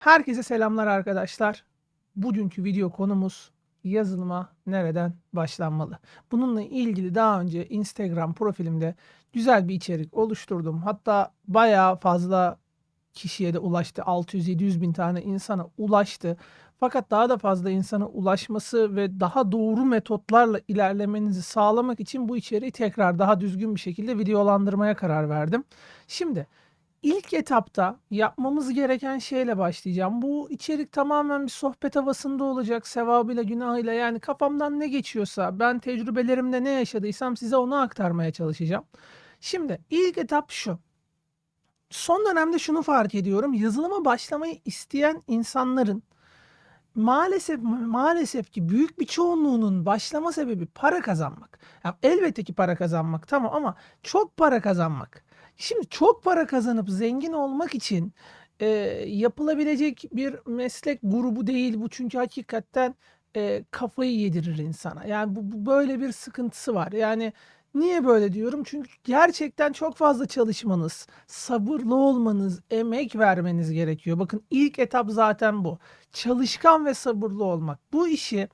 Herkese selamlar arkadaşlar. Bugünkü video konumuz yazılıma nereden başlanmalı? Bununla ilgili daha önce Instagram profilimde güzel bir içerik oluşturdum. Hatta bayağı fazla kişiye de ulaştı. 600-700 bin tane insana ulaştı. Fakat daha da fazla insana ulaşması ve daha doğru metotlarla ilerlemenizi sağlamak için bu içeriği tekrar daha düzgün bir şekilde videolandırmaya karar verdim. Şimdi İlk etapta yapmamız gereken şeyle başlayacağım. Bu içerik tamamen bir sohbet havasında olacak. Sevabıyla, günahıyla yani kafamdan ne geçiyorsa, ben tecrübelerimde ne yaşadıysam size onu aktarmaya çalışacağım. Şimdi ilk etap şu. Son dönemde şunu fark ediyorum. Yazılıma başlamayı isteyen insanların maalesef ki büyük bir çoğunluğunun başlama sebebi para kazanmak. Ya elbette ki para kazanmak tamam ama çok para kazanmak. Şimdi çok para kazanıp zengin olmak için yapılabilecek bir meslek grubu değil bu. Çünkü hakikaten kafayı yedirir insana. Yani bu böyle bir sıkıntısı var. Yani niye böyle diyorum? Çünkü gerçekten çok fazla çalışmanız, sabırlı olmanız, emek vermeniz gerekiyor. Bakın ilk etap zaten bu. Çalışkan ve sabırlı olmak. Bu işi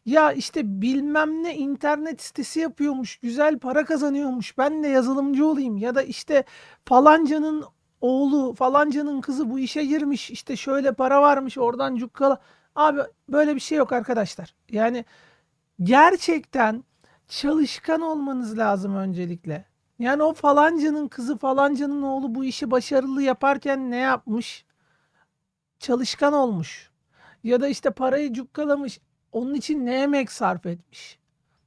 ya işte bilmem ne internet sitesi yapıyormuş, güzel para kazanıyormuş, ben de yazılımcı olayım ya da işte falancanın oğlu, falancanın kızı bu işe girmiş, işte şöyle para varmış, oradan cukkala. Abi böyle bir şey yok arkadaşlar. Yani gerçekten çalışkan olmanız lazım öncelikle. Yani o falancanın kızı, falancanın oğlu bu işi başarılı yaparken ne yapmış? Çalışkan olmuş. Ya da işte parayı cukkalamış. Onun için ne emek sarf etmiş?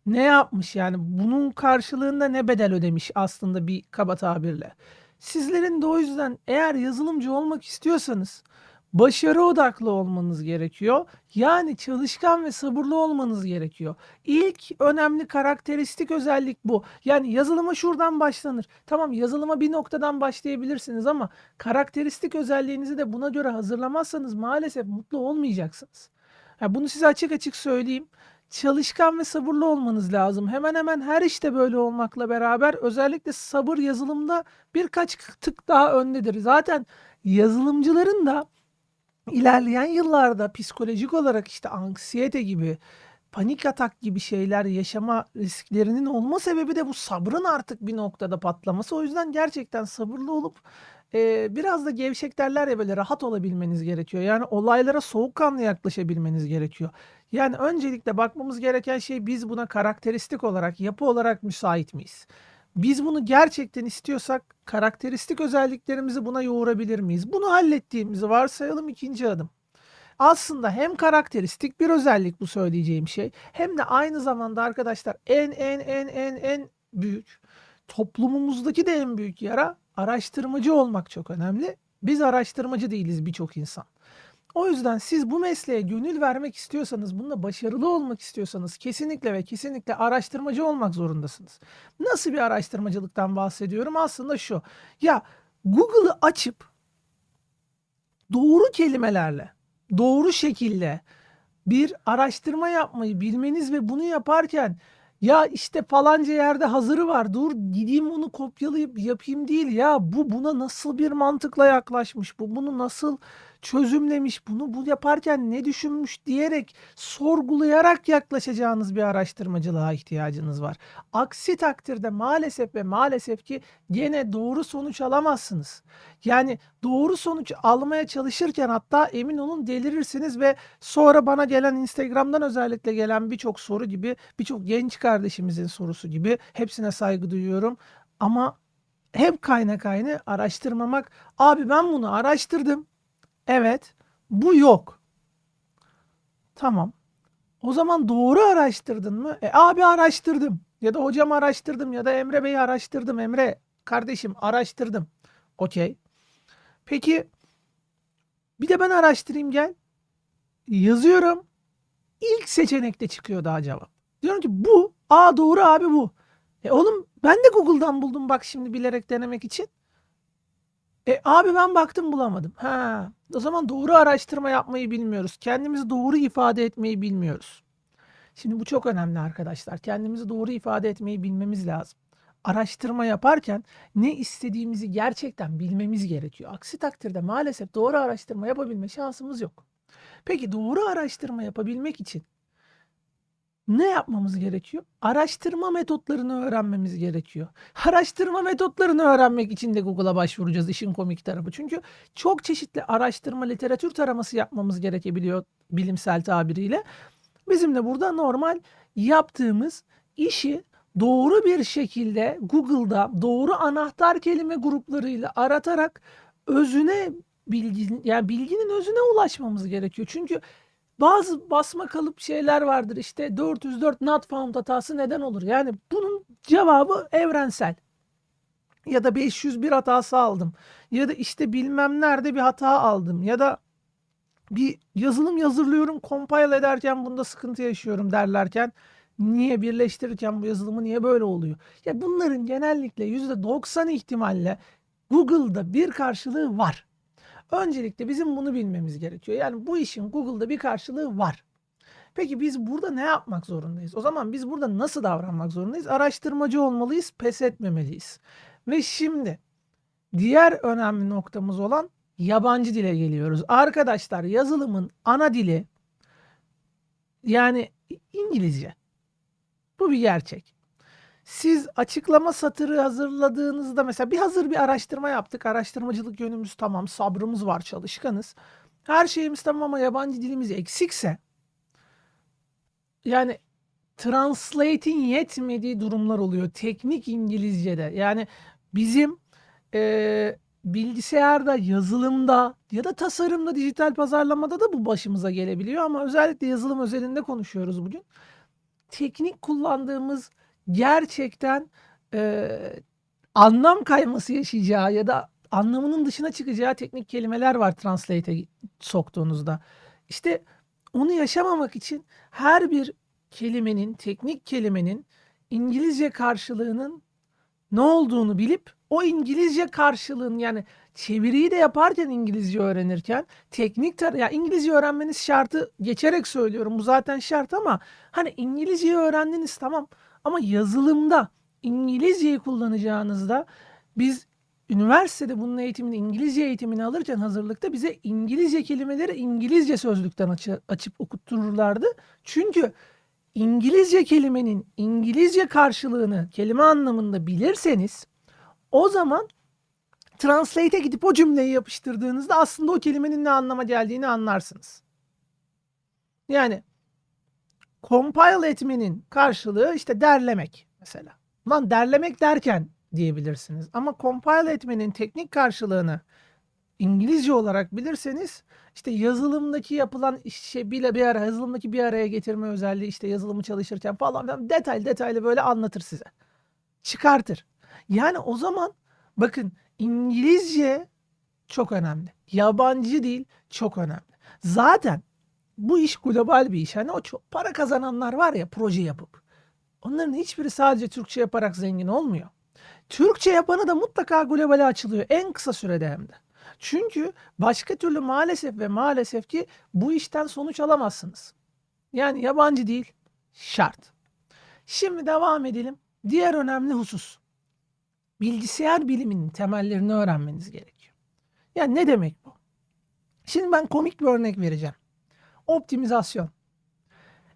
Ne yapmış yani? Bunun karşılığında ne bedel ödemiş aslında bir kaba tabirle. Sizlerin de o yüzden eğer yazılımcı olmak istiyorsanız başarı odaklı olmanız gerekiyor. Yani çalışkan ve sabırlı olmanız gerekiyor. İlk önemli karakteristik özellik bu. Yani yazılıma şuradan başlanır. Tamam yazılıma bir noktadan başlayabilirsiniz ama karakteristik özelliğinizi de buna göre hazırlamazsanız maalesef mutlu olmayacaksınız. Ya bunu size açık açık söyleyeyim. Çalışkan ve sabırlı olmanız lazım. Hemen hemen her işte böyle olmakla beraber özellikle sabır yazılımda birkaç tık daha öndedir. Zaten yazılımcıların da ilerleyen yıllarda psikolojik olarak işte anksiyete gibi, panik atak gibi şeyler yaşama risklerinin olma sebebi de bu sabrın artık bir noktada patlaması. O yüzden gerçekten sabırlı olup biraz da gevşek derler ya böyle rahat olabilmeniz gerekiyor. Yani olaylara soğukkanlı yaklaşabilmeniz gerekiyor. Yani öncelikle bakmamız gereken şey biz buna karakteristik olarak, yapı olarak müsait miyiz? Biz bunu gerçekten istiyorsak karakteristik özelliklerimizi buna yoğurabilir miyiz? Bunu hallettiğimizi varsayalım ikinci adım. Aslında hem karakteristik bir özellik bu söyleyeceğim şey hem de aynı zamanda arkadaşlar en büyük toplumumuzdaki de en büyük yara araştırmacı olmak çok önemli. Biz araştırmacı değiliz birçok insan. O yüzden siz bu mesleğe gönül vermek istiyorsanız, bunda başarılı olmak istiyorsanız kesinlikle ve kesinlikle araştırmacı olmak zorundasınız. Nasıl bir araştırmacılıktan bahsediyorum? Aslında şu. Ya Google'ı açıp doğru kelimelerle, doğru şekilde bir araştırma yapmayı bilmeniz ve bunu yaparken ya işte falanca yerde hazırı var dur gideyim onu kopyalayıp yapayım değil ya bu buna nasıl bir mantıkla yaklaşmış bu bunu nasıl çözümlemiş bunu bu yaparken ne düşünmüş diyerek sorgulayarak yaklaşacağınız bir araştırmacılığa ihtiyacınız var. Aksi takdirde maalesef ve maalesef ki gene doğru sonuç alamazsınız. Yani doğru sonuç almaya çalışırken hatta emin olun delirirsiniz ve sonra bana gelen Instagram'dan özellikle gelen birçok soru gibi, birçok genç kardeşimizin sorusu gibi hepsine saygı duyuyorum. Ama hep kaynak aynı araştırmamak. Abi ben bunu araştırdım. Evet, bu yok. Tamam. O zaman doğru araştırdın mı? Abi araştırdım. Ya da hocam araştırdım ya da Emre Bey'i araştırdım. Emre kardeşim araştırdım. Okey. Peki bir de ben araştırayım gel. Yazıyorum. İlk seçenekte çıkıyor daha cevap. Diyorum ki bu. Aa doğru abi bu. Oğlum ben de Google'dan buldum bak şimdi bilerek denemek için. Abi ben baktım bulamadım. Ha, o zaman doğru araştırma yapmayı bilmiyoruz. Kendimizi doğru ifade etmeyi bilmiyoruz. Şimdi bu çok önemli arkadaşlar. Kendimizi doğru ifade etmeyi bilmemiz lazım. araştırma yaparken ne istediğimizi gerçekten bilmemiz gerekiyor. Aksi takdirde maalesef doğru araştırma yapabilme şansımız yok. Peki doğru araştırma yapabilmek için ne yapmamız gerekiyor? Araştırma metotlarını öğrenmemiz gerekiyor. Araştırma metotlarını öğrenmek için de Google'a başvuracağız, işin komik tarafı. Çünkü çok çeşitli araştırma, literatür taraması yapmamız gerekebiliyor bilimsel tabiriyle. Bizim de burada normal yaptığımız işi doğru bir şekilde Google'da doğru anahtar kelime gruplarıyla aratarak bilginin özüne ulaşmamız gerekiyor. Çünkü bazı basma kalıp şeyler vardır. İşte 404 not found hatası neden olur? Yani bunun cevabı evrensel. Ya da 501 hatası aldım. Ya da işte bilmem nerede bir hata aldım. Ya da bir yazılım hazırlıyorum, compile ederken bunda sıkıntı yaşıyorum derlerken niye birleştirirken bu yazılımı niye böyle oluyor? Ya bunların genellikle %90 ihtimalle Google'da bir karşılığı var. Öncelikle bizim bunu bilmemiz gerekiyor. Yani bu işin Google'da bir karşılığı var. Peki biz burada ne yapmak zorundayız? O zaman biz burada nasıl davranmak zorundayız? Araştırmacı olmalıyız, pes etmemeliyiz. Ve şimdi diğer önemli noktamız olan yabancı dile geliyoruz. Arkadaşlar yazılımın ana dili yani İngilizce. Bu bir gerçek. Siz açıklama satırı hazırladığınızda mesela bir araştırma yaptık. Araştırmacılık yönümüz tamam, sabrımız var, çalışkanız. Her şeyimiz tamam ama yabancı dilimiz eksikse yani translate'in yetmediği durumlar oluyor. Teknik İngilizce'de. Yani bizim bilgisayarda, yazılımda ya da tasarımda, dijital pazarlamada da bu başımıza gelebiliyor ama özellikle yazılım özelinde konuşuyoruz bugün. Teknik kullandığımız gerçekten anlam kayması yaşayacağı ya da anlamının dışına çıkacağı teknik kelimeler var translate'e soktuğunuzda. İşte onu yaşamamak için her bir kelimenin, teknik kelimenin İngilizce karşılığının ne olduğunu bilip o İngilizce karşılığın yani çeviriyi de yaparken İngilizce öğrenirken ya İngilizce öğrenmeniz şartı geçerek söylüyorum. Bu zaten şart ama hani İngilizceyi öğrendiniz tamam ama yazılımda İngilizceyi kullanacağınızda biz üniversitede bunun eğitimini, İngilizce eğitimini alırken hazırlıkta bize İngilizce kelimeleri İngilizce sözlükten açıp okuttururlardı. Çünkü İngilizce kelimenin İngilizce karşılığını kelime anlamında bilirseniz o zaman translate'e gidip o cümleyi yapıştırdığınızda aslında o kelimenin ne anlama geldiğini anlarsınız. Yani compile etmenin karşılığı işte derlemek mesela. Lan derlemek derken diyebilirsiniz. Ama compile etmenin teknik karşılığını İngilizce olarak bilirseniz işte yazılımdaki yapılan işe yazılımdaki bir araya getirme özelliği işte yazılımı çalışırken falan detaylı böyle anlatır size. Çıkartır. Yani o zaman bakın İngilizce çok önemli. Yabancı dil çok önemli. Zaten bu iş global bir iş. Hani o çok para kazananlar var ya proje yapıp. Onların hiçbiri sadece Türkçe yaparak zengin olmuyor. Türkçe yapanı da mutlaka globale açılıyor. En kısa sürede hem de. Çünkü başka türlü maalesef ki bu işten sonuç alamazsınız. Yani yabancı dil şart. Şimdi devam edelim. Diğer önemli husus. Bilgisayar biliminin temellerini öğrenmeniz gerekiyor. Yani ne demek bu? Şimdi ben komik bir örnek vereceğim. Optimizasyon.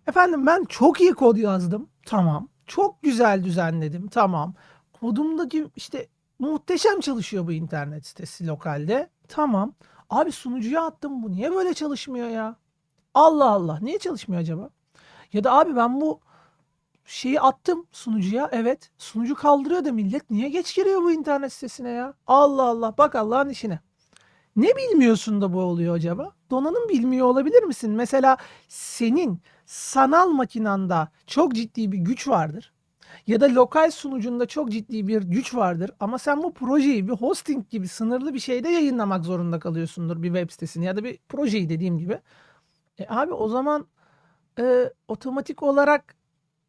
Efendim ben çok iyi kod yazdım. Tamam. Çok güzel düzenledim. Tamam. Kodumdaki işte muhteşem çalışıyor bu internet sitesi lokalde. Tamam. Abi sunucuya attım bu niye böyle çalışmıyor ya? Allah Allah. Niye çalışmıyor acaba? Ya da abi ben bu şeyi attım sunucuya. Evet. Sunucu kaldırıyor da millet niye geç giriyor bu internet sitesine ya? Allah Allah. Bak Allah'ın işine. Ne bilmiyorsun da bu oluyor acaba? Donanım bilmiyor olabilir misin? Mesela senin sanal makinanda çok ciddi bir güç vardır. Ya da lokal sunucunda çok ciddi bir güç vardır. Ama sen bu projeyi bir hosting gibi sınırlı bir şeyde yayınlamak zorunda kalıyorsundur. Bir web sitesini ya da bir projeyi dediğim gibi. Abi o zaman otomatik olarak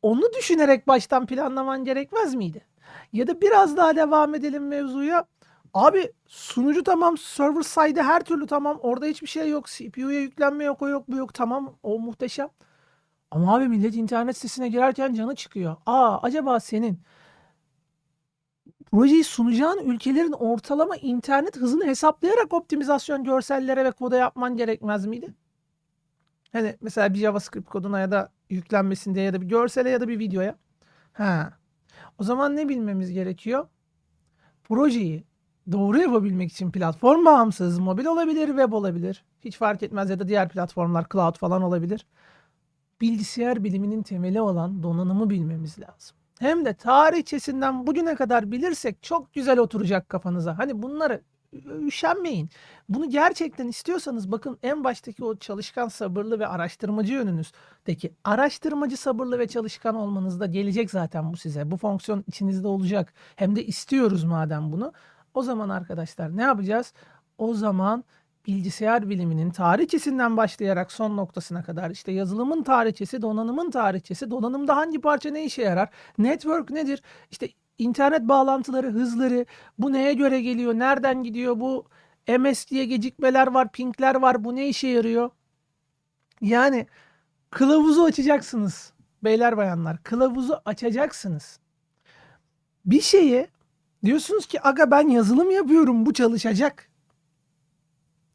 onu düşünerek baştan planlaman gerekmez miydi? Ya da biraz daha devam edelim mevzuya. Abi sunucu tamam, server side her türlü tamam. Orada hiçbir şey yok. CPU'ya yüklenme yok, o yok, bu yok. Tamam, o muhteşem. Ama abi millet internet sitesine girerken canı çıkıyor. Acaba senin projeyi sunacağın ülkelerin ortalama internet hızını hesaplayarak optimizasyon görsellere ve koda yapman gerekmez miydi? Hani mesela bir JavaScript koduna ya da yüklenmesinde ya da bir görsele ya da bir videoya. Ha. O zaman ne bilmemiz gerekiyor? Projeyi doğru yapabilmek için platform bağımsız, mobil olabilir, web olabilir. Hiç fark etmez ya da diğer platformlar, cloud falan olabilir. Bilgisayar biliminin temeli olan donanımı bilmemiz lazım. Hem de tarihçesinden bugüne kadar bilirsek çok güzel oturacak kafanıza. Hani bunları üşenmeyin. Bunu gerçekten istiyorsanız bakın en baştaki o çalışkan, sabırlı ve araştırmacı yönünüzdeki araştırmacı, sabırlı ve çalışkan olmanızda gelecek zaten bu size. Bu fonksiyon içinizde olacak. Hem de istiyoruz madem bunu. O zaman arkadaşlar ne yapacağız? O zaman bilgisayar biliminin tarihçesinden başlayarak son noktasına kadar işte yazılımın tarihçesi, donanımın tarihçesi, donanımda hangi parça ne işe yarar, network nedir, işte internet bağlantıları, hızları, bu neye göre geliyor, nereden gidiyor, bu MS diye gecikmeler var, pingler var, bu ne işe yarıyor? Yani kılavuzu açacaksınız beyler bayanlar, kılavuzu açacaksınız. Bir şeyi diyorsunuz ki aga ben yazılım yapıyorum bu çalışacak.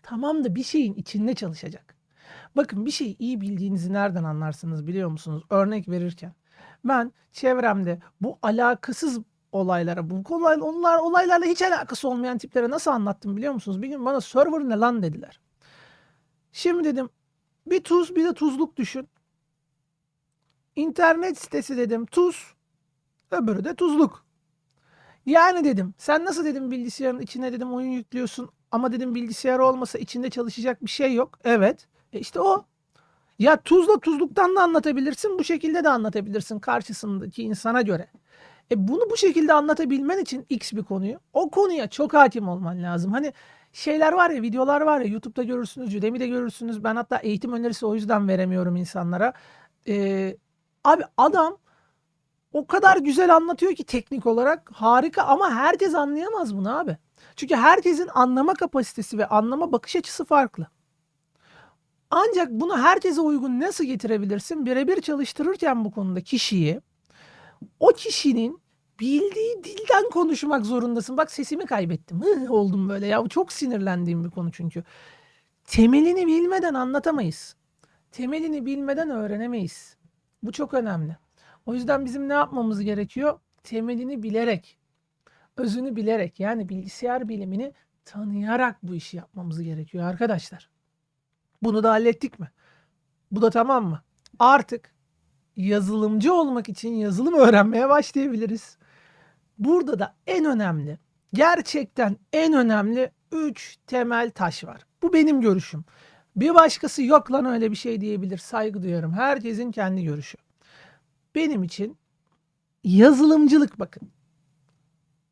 Tamam da bir şeyin içinde çalışacak. Bakın bir şeyi iyi bildiğinizi nereden anlarsınız biliyor musunuz? Örnek verirken. Ben çevremde bu alakasız olaylara, bu olaylarla hiç alakası olmayan tiplere nasıl anlattım biliyor musunuz? Bir gün bana server ne lan dediler. Şimdi dedim bir tuz bir de tuzluk düşün. İnternet sitesi dedim tuz, öbürü de tuzluk. Yani dedim sen nasıl dedim bilgisayarın içine dedim oyun yüklüyorsun ama dedim bilgisayar olmasa içinde çalışacak bir şey yok. Evet. İşte o. Ya tuzla tuzluktan da anlatabilirsin, bu şekilde de anlatabilirsin karşısındaki insana göre. Bunu bu şekilde anlatabilmen için X bir konuyu, o konuya çok hakim olman lazım. Hani şeyler var ya, videolar var ya, YouTube'da görürsünüz, Udemy'de görürsünüz. Ben hatta eğitim önerisi o yüzden veremiyorum insanlara. Abi adam o kadar güzel anlatıyor ki teknik olarak harika ama herkes anlayamaz bunu abi. Çünkü herkesin anlama kapasitesi ve anlama bakış açısı farklı. Ancak bunu herkese uygun nasıl getirebilirsin? Birebir çalıştırırken bu konuda kişiyi, o kişinin bildiği dilden konuşmak zorundasın. Bak sesimi kaybettim. Oldum böyle ya. Bu çok sinirlendiğim bir konu çünkü. Temelini bilmeden anlatamayız. Temelini bilmeden öğrenemeyiz. Bu çok önemli. O yüzden bizim ne yapmamız gerekiyor? Temelini bilerek, özünü bilerek yani bilgisayar bilimini tanıyarak bu işi yapmamız gerekiyor arkadaşlar. Bunu da hallettik mi? Bu da tamam mı? Artık yazılımcı olmak için yazılım öğrenmeye başlayabiliriz. Burada da en önemli, gerçekten en önemli 3 temel taş var. Bu benim görüşüm. Bir başkası yok lan öyle bir şey diyebilir. Saygı duyuyorum. Herkesin kendi görüşü. Benim için yazılımcılık bakın.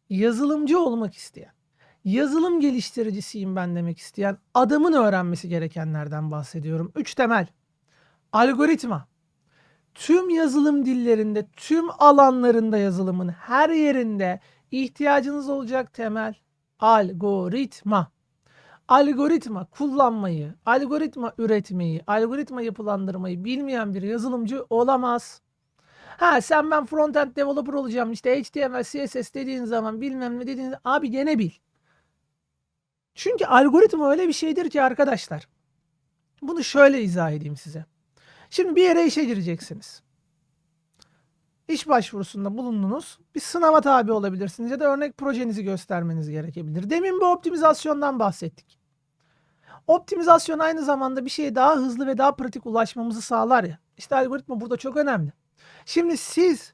Yazılımcı olmak isteyen, yazılım geliştiricisiyim ben demek isteyen adamın öğrenmesi gerekenlerden bahsediyorum. 3 temel. Algoritma. Tüm yazılım dillerinde, tüm alanlarında yazılımın her yerinde ihtiyacınız olacak temel algoritma. Algoritma kullanmayı, algoritma üretmeyi, algoritma yapılandırmayı bilmeyen bir yazılımcı olamaz. Ha sen ben frontend developer olacağım işte HTML, CSS dediğin zaman bilmem ne dediğin abi gene bil. Çünkü algoritma öyle bir şeydir ki arkadaşlar. Bunu şöyle izah edeyim size. Şimdi bir yere işe gireceksiniz. İş başvurusunda bulundunuz. Bir sınava tabi olabilirsiniz ya da örnek projenizi göstermeniz gerekebilir. Demin bu optimizasyondan bahsettik. Optimizasyon aynı zamanda bir şeye daha hızlı ve daha pratik ulaşmamızı sağlar ya. İşte algoritma burada çok önemli. Şimdi siz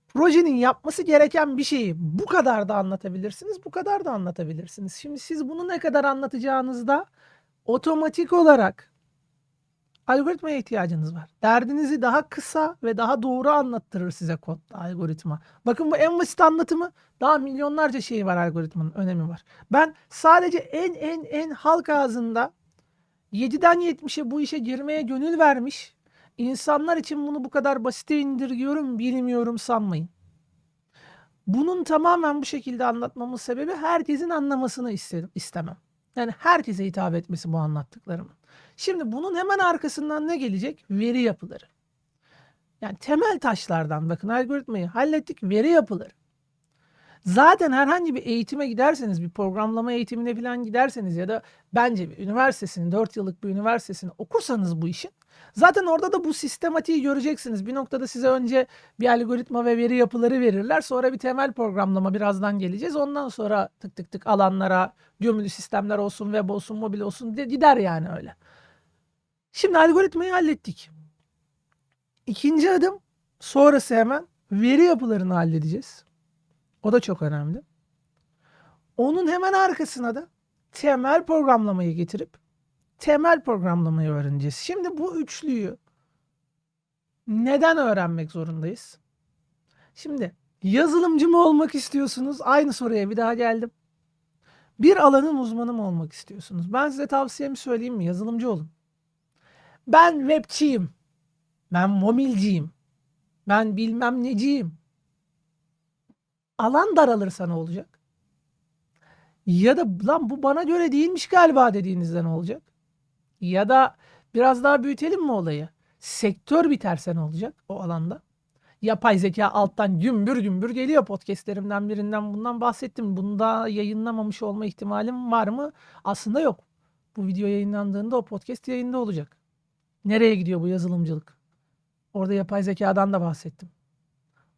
projenin yapması gereken bir şeyi bu kadar da anlatabilirsiniz, bu kadar da anlatabilirsiniz. Şimdi siz bunu ne kadar anlatacağınızda otomatik olarak algoritmaya ihtiyacınız var. Derdinizi daha kısa ve daha doğru anlattırır size kodda algoritma. Bakın bu en basit anlatımı, daha milyonlarca şey var, algoritmanın önemi var. Ben sadece en halk ağzında 7'den 70'e bu işe girmeye gönül vermiş insanlar için bunu bu kadar basite indirgiyorum, bilmiyorum sanmayın. Bunun tamamen bu şekilde anlatmamın sebebi herkesin anlamasını istemem. Yani herkese hitap etmesi bu anlattıklarımın. Şimdi bunun hemen arkasından ne gelecek? Veri yapıları. Yani temel taşlardan bakın algoritmayı hallettik, veri yapıları. Zaten herhangi bir eğitime giderseniz, bir programlama eğitimine falan giderseniz ya da bence bir üniversitesini, 4 yıllık bir üniversitesini okursanız bu işin, zaten orada da bu sistematiği göreceksiniz. Bir noktada size önce bir algoritma ve veri yapıları verirler. Sonra bir temel programlama, birazdan geleceğiz. Ondan sonra tık tık tık alanlara, gömülü sistemler olsun, web olsun, mobil olsun gider yani öyle. Şimdi algoritmayı hallettik. İkinci adım sonrası hemen veri yapılarını halledeceğiz. O da çok önemli. Onun hemen arkasına da temel programlamayı getirip temel programlamayı öğreneceğiz. Şimdi bu üçlüyü neden öğrenmek zorundayız? Şimdi yazılımcı mı olmak istiyorsunuz? Aynı soruya bir daha geldim. Bir alanın uzmanı mı olmak istiyorsunuz? Ben size tavsiyemi söyleyeyim mi? Yazılımcı olun. Ben webçiyim. Ben mobilciyim. Ben bilmem neciyim. Alan daralırsa ne olacak? Ya da lan bu bana göre değilmiş galiba dediğinizde ne olacak? Ya da biraz daha büyütelim mi olayı? Sektör biterse ne olacak o alanda? Yapay zeka alttan gümbür gümbür geliyor. Podcastlerimden birinden bundan bahsettim. Bunu da yayınlamamış olma ihtimalim var mı? Aslında yok. Bu video yayınlandığında o podcast yayında olacak. Nereye gidiyor bu yazılımcılık? Orada yapay zekadan da bahsettim.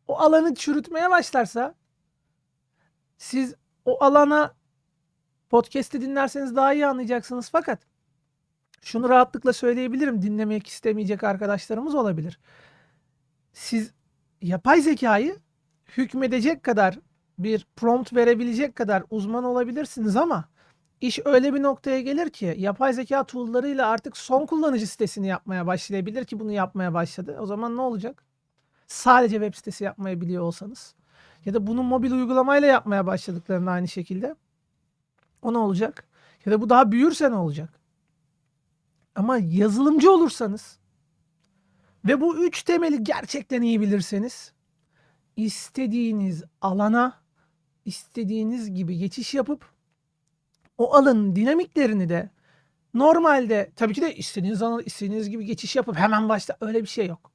O alanı çürütmeye başlarsa siz o alana podcast'i dinlerseniz daha iyi anlayacaksınız. Fakat şunu rahatlıkla söyleyebilirim. Dinlemek istemeyecek arkadaşlarımız olabilir. Siz yapay zekayı hükmedecek kadar, bir prompt verebilecek kadar uzman olabilirsiniz ama iş öyle bir noktaya gelir ki yapay zeka tool'larıyla artık son kullanıcı sitesini yapmaya başlayabilir ki bunu yapmaya başladı. O zaman ne olacak? Sadece web sitesi yapmayı biliyor olsanız ya da bunu mobil uygulamayla yapmaya başladıklarında aynı şekilde o ne olacak? Ya da bu daha büyürse ne olacak? Ama yazılımcı olursanız ve bu üç temeli gerçekten iyi bilirseniz istediğiniz alana istediğiniz gibi geçiş yapıp o alanın dinamiklerini de normalde tabii ki de istediğiniz alana istediğiniz gibi geçiş yapıp hemen başta öyle bir şey yok.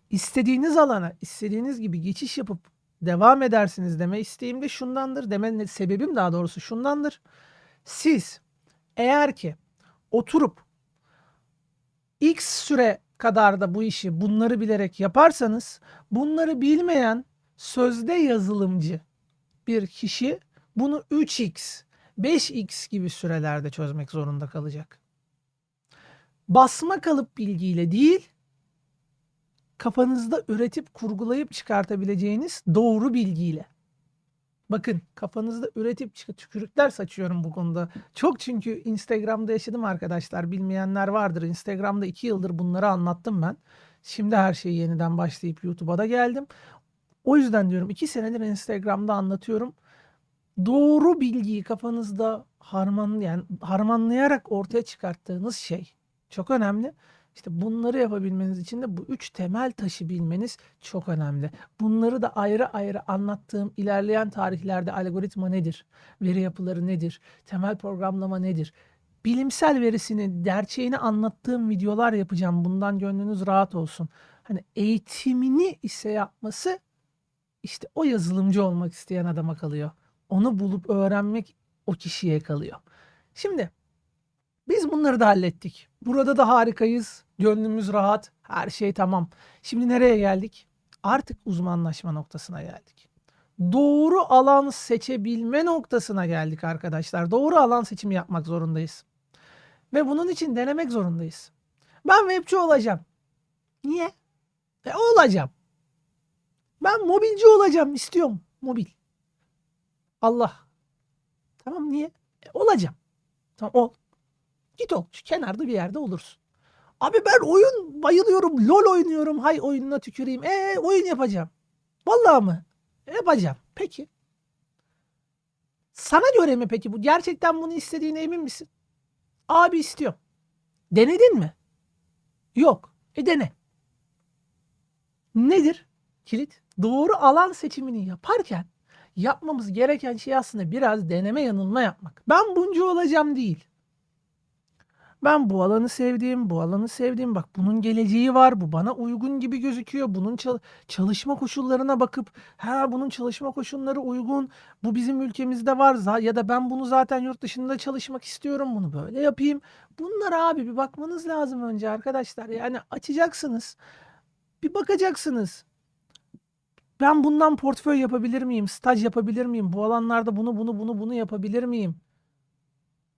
İstediğiniz alana istediğiniz gibi geçiş yapıp devam edersiniz deme isteğim de şundandır. Deme sebebim daha doğrusu şundandır. Siz eğer ki oturup X süre kadar da bu işi bunları bilerek yaparsanız bunları bilmeyen sözde yazılımcı bir kişi bunu 3x, 5x gibi sürelerde çözmek zorunda kalacak. Basma kalıp bilgiyle değil, kafanızda üretip kurgulayıp çıkartabileceğiniz doğru bilgiyle. Bakın kafanızda üretip tükürükler saçıyorum bu konuda. Çok çünkü Instagram'da yaşadım arkadaşlar. Bilmeyenler vardır. Instagram'da 2 yıldır bunları anlattım ben. Şimdi her şeyi yeniden başlayıp YouTube'a da geldim. O yüzden diyorum 2 senedir Instagram'da anlatıyorum. Doğru bilgiyi kafanızda harmanlayarak ortaya çıkarttığınız şey çok önemli. İşte bunları yapabilmeniz için de bu üç temel taşı bilmeniz çok önemli. Bunları da ayrı ayrı anlattığım ilerleyen tarihlerde algoritma nedir? Veri yapıları nedir? Temel programlama nedir? Bilimsel verisini, gerçeğini anlattığım videolar yapacağım. Bundan gönlünüz rahat olsun. Hani eğitimini ise yapması işte o yazılımcı olmak isteyen adama kalıyor. Onu bulup öğrenmek o kişiye kalıyor. Şimdi biz bunları da hallettik. Burada da harikayız. Gönlümüz rahat. Her şey tamam. Şimdi nereye geldik? Artık uzmanlaşma noktasına geldik. Doğru alan seçebilme noktasına geldik arkadaşlar. Doğru alan seçimi yapmak zorundayız. Ve bunun için denemek zorundayız. Ben webçi olacağım. Niye? Olacağım. Ben mobilci olacağım. İstiyorum. Mobil. Allah. Tamam niye? Olacağım. Tamam ol. Git ol. Şu kenarda bir yerde olursun. Abi ben oyun bayılıyorum. LOL oynuyorum. Hay oyununa tüküreyim. Oyun yapacağım. Vallahi mı? Yapacağım. Peki. Sana göre mi peki bu? Gerçekten bunu istediğine emin misin? Abi istiyorum. Denedin mi? Yok. Dene. Nedir? Kilit. Doğru alan seçimini yaparken yapmamız gereken şey aslında biraz deneme yanılma yapmak. Ben buncu olacağım değil. Ben bu alanı sevdim, bu alanı sevdim. Bak bunun geleceği var, bu bana uygun gibi gözüküyor. Bunun çalışma koşullarına bakıp, ha bunun çalışma koşulları uygun, bu bizim ülkemizde var ya da ben bunu zaten yurt dışında çalışmak istiyorum, bunu böyle yapayım. Bunlara abi bir bakmanız lazım önce arkadaşlar. Yani açacaksınız, bir bakacaksınız. Ben bundan portföy yapabilir miyim? Staj yapabilir miyim? Bu alanlarda bunu yapabilir miyim?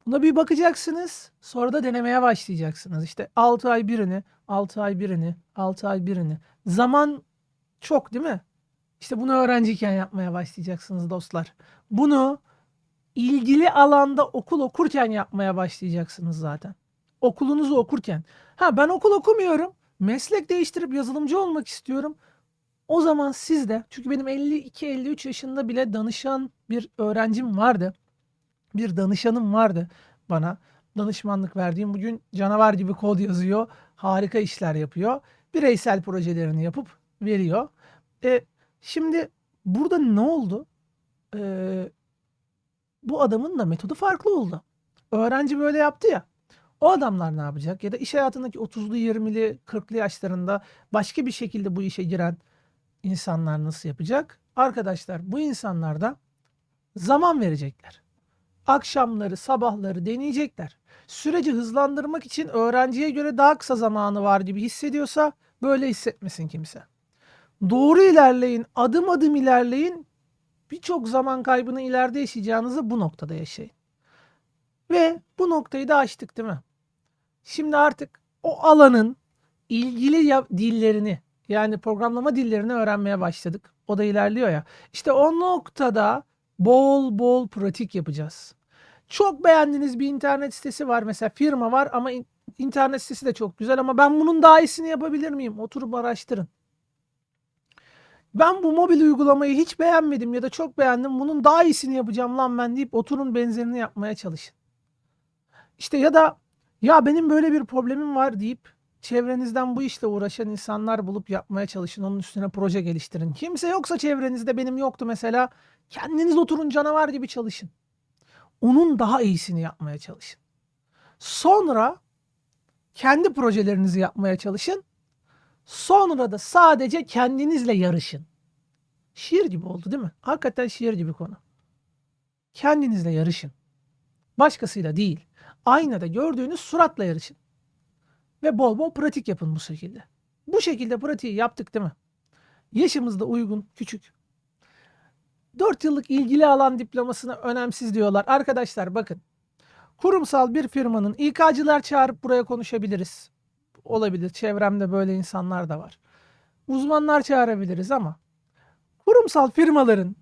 Buna bir bakacaksınız. Sonra da denemeye başlayacaksınız. İşte 6 ay birini, 6 ay birini, 6 ay birini. Zaman çok değil mi? İşte bunu öğrenciyken yapmaya başlayacaksınız dostlar. Bunu ilgili alanda okul okurken yapmaya başlayacaksınız zaten. Okulunuzu okurken. Ha ben okul okumuyorum. Meslek değiştirip yazılımcı olmak istiyorum. O zaman siz de, çünkü benim 52-53 yaşında bile danışan bir öğrencim vardı. Bir danışanım vardı bana. Danışmanlık verdiğim, bugün canavar gibi kod yazıyor. Harika işler yapıyor. Bireysel projelerini yapıp veriyor. E, şimdi burada ne oldu? E, Bu adamın da metodu farklı oldu. Öğrenci böyle yaptı ya. O adamlar ne yapacak? Ya da iş hayatındaki 30'lu, 20'li, 40'lı yaşlarında başka bir şekilde bu işe giren insanlar nasıl yapacak? Arkadaşlar bu insanlar da zaman verecekler. Akşamları, sabahları deneyecekler. Süreci hızlandırmak için öğrenciye göre daha kısa zamanı var gibi hissediyorsa böyle hissetmesin kimse. Doğru ilerleyin, adım adım ilerleyin. Birçok zaman kaybını ileride yaşayacağınızı bu noktada yaşayın. Ve bu noktayı da açtık değil mi? Şimdi artık o alanın ilgili dillerini, yani programlama dillerini öğrenmeye başladık. O da ilerliyor ya. İşte o noktada bol bol pratik yapacağız. Çok beğendiğiniz bir internet sitesi var. Mesela firma var ama internet sitesi de çok güzel ama ben bunun daha iyisini yapabilir miyim? Oturup araştırın. Ben bu mobil uygulamayı hiç beğenmedim ya da çok beğendim. Bunun daha iyisini yapacağım lan ben deyip oturun benzerini yapmaya çalışın. İşte ya da ya benim böyle bir problemim var deyip çevrenizden bu işle uğraşan insanlar bulup yapmaya çalışın. Onun üstüne proje geliştirin. Kimse yoksa çevrenizde, benim yoktu mesela. Kendiniz oturun canavar gibi çalışın. Onun daha iyisini yapmaya çalışın. Sonra kendi projelerinizi yapmaya çalışın. Sonra da sadece kendinizle yarışın. Şiir gibi oldu değil mi? Hakikaten şiir gibi konu. Kendinizle yarışın. Başkasıyla değil. Aynada gördüğünüz suratla yarışın. Ve bol bol pratik yapın bu şekilde. Bu şekilde pratiği yaptık değil mi? Yaşımız da uygun, küçük. 4 yıllık ilgili alan diplomasına önemsiz diyorlar. Arkadaşlar bakın. Kurumsal bir firmanın İK'cılar çağırıp buraya konuşabiliriz. Olabilir. Çevremde böyle insanlar da var. Uzmanlar çağırabiliriz ama kurumsal firmaların,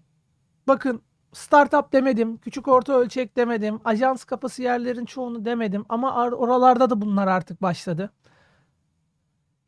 bakın startup demedim, küçük orta ölçek demedim, ajans kafası yerlerin çoğunu demedim ama oralarda da bunlar artık başladı.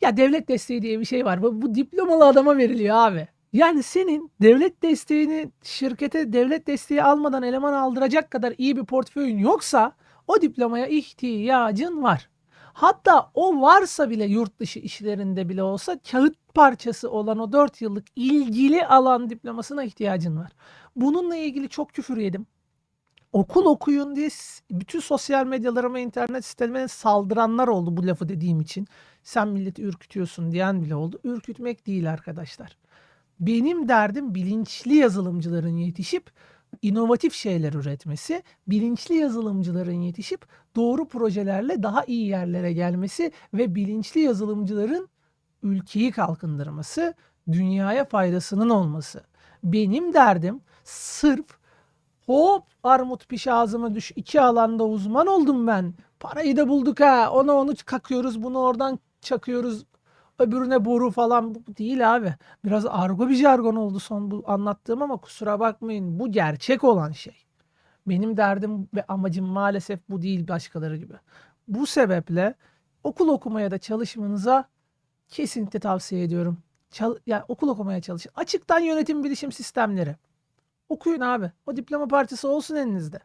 Ya devlet desteği diye bir şey var. Bu diplomalı adama veriliyor abi. Yani senin devlet desteğini, şirkete devlet desteği almadan eleman aldıracak kadar iyi bir portföyün yoksa o diplomaya ihtiyacın var. Hatta o varsa bile, yurt dışı işlerinde bile olsa, kağıt parçası olan o 4 yıllık ilgili alan diplomasına ihtiyacın var. Bununla ilgili çok küfür yedim. Okul okuyun diye bütün sosyal medyalarıma, internet sitelerime saldıranlar oldu bu lafı dediğim için. Sen milleti ürkütüyorsun diyen bile oldu. Ürkütmek değil arkadaşlar. Benim derdim bilinçli yazılımcıların yetişip inovatif şeyler üretmesi, bilinçli yazılımcıların yetişip doğru projelerle daha iyi yerlere gelmesi ve bilinçli yazılımcıların ülkeyi kalkındırması, dünyaya faydasının olması. Benim derdim sırf hop armut piş ağzıma düş. 2 alanda uzman oldum ben. Parayı da bulduk ha. Onu kakıyoruz. Bunu oradan çakıyoruz. Öbürüne boru falan. Bu değil abi. Biraz argo bir jargon oldu son bu anlattığım ama kusura bakmayın. Bu gerçek olan şey. Benim derdim ve amacım maalesef bu değil, başkaları gibi. Bu sebeple okul okumaya da çalışmanıza kesinlikle tavsiye ediyorum. Yani okul okumaya çalışın. Açıktan yönetim bilişim sistemleri. Okuyun abi. O diploma parçası olsun elinizde.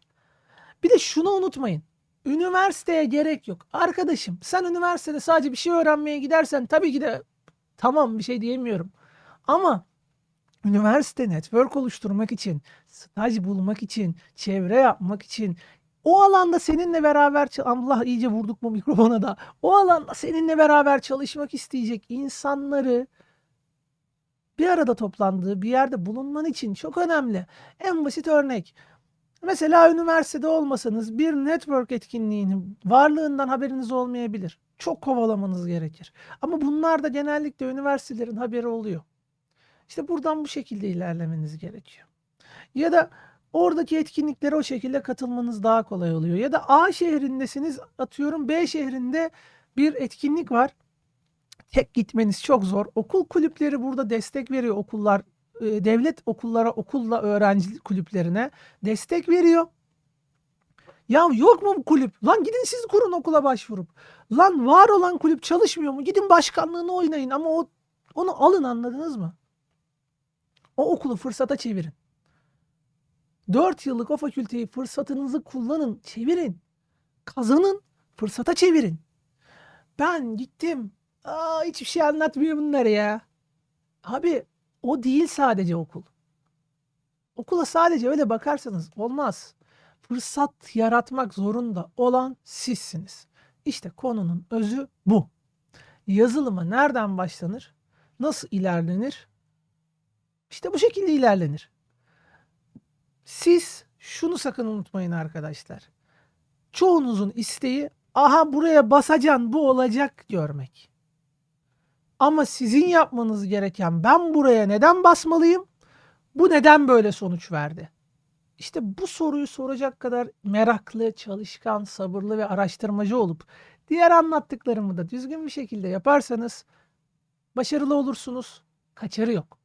Bir de şunu unutmayın. Üniversiteye gerek yok. Arkadaşım sen üniversitede sadece bir şey öğrenmeye gidersen tabii ki de tamam, bir şey diyemiyorum. Ama üniversite network oluşturmak için, staj bulmak için, çevre yapmak için, O alanda seninle beraber Allah iyice vurduk mu mikrofona da. O alanda seninle beraber çalışmak isteyecek insanları bir arada toplandığı bir yerde bulunman için çok önemli. En basit örnek. Mesela üniversitede olmasanız bir network etkinliğinin varlığından haberiniz olmayabilir. Çok kovalamanız gerekir. Ama bunlar da genellikle üniversitelerin haberi oluyor. İşte buradan bu şekilde ilerlemeniz gerekiyor. Ya da oradaki etkinliklere o şekilde katılmanız daha kolay oluyor. Ya da A şehrindesiniz, atıyorum B şehrinde bir etkinlik var. Tek gitmeniz çok zor. Okul kulüpleri burada destek veriyor, okullar. Devlet okullara, okulla öğrenci kulüplerine destek veriyor. Ya yok mu bu kulüp? Lan gidin siz kurun okula başvurup. Lan var olan kulüp çalışmıyor mu? Gidin başkanlığını oynayın ama onu alın, anladınız mı? O okulu fırsata çevirin. 4 yıllık o fakülteyi fırsatınızı kullanın, çevirin. Kazanın, fırsata çevirin. Ben gittim. Hiçbir şey anlatmıyor bunlar ya. Abi o değil sadece okul. Okula sadece öyle bakarsanız olmaz. Fırsat yaratmak zorunda olan sizsiniz. İşte konunun özü bu. Yazılıma nereden başlanır? Nasıl ilerlenir? İşte bu şekilde ilerlenir. Siz şunu sakın unutmayın arkadaşlar. Çoğunuzun isteği aha buraya basacaksın bu olacak görmek. Ama sizin yapmanız gereken ben buraya neden basmalıyım? Bu neden böyle sonuç verdi? İşte bu soruyu soracak kadar meraklı, çalışkan, sabırlı ve araştırmacı olup diğer anlattıklarımı da düzgün bir şekilde yaparsanız başarılı olursunuz. Kaçarı yok.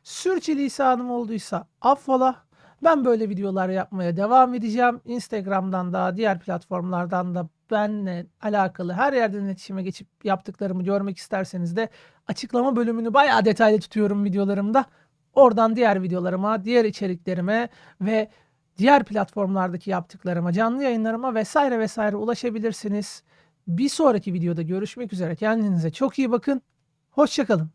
Sürçülisanım olduysa affola. Ben böyle videolar yapmaya devam edeceğim. Instagram'dan da diğer platformlardan da benimle alakalı her yerden iletişime geçip yaptıklarımı görmek isterseniz de açıklama bölümünü bayağı detaylı tutuyorum videolarımda. Oradan diğer videolarıma, diğer içeriklerime ve diğer platformlardaki yaptıklarıma, canlı yayınlarıma vesaire vesaire ulaşabilirsiniz. Bir sonraki videoda görüşmek üzere. Kendinize çok iyi bakın. Hoşça kalın.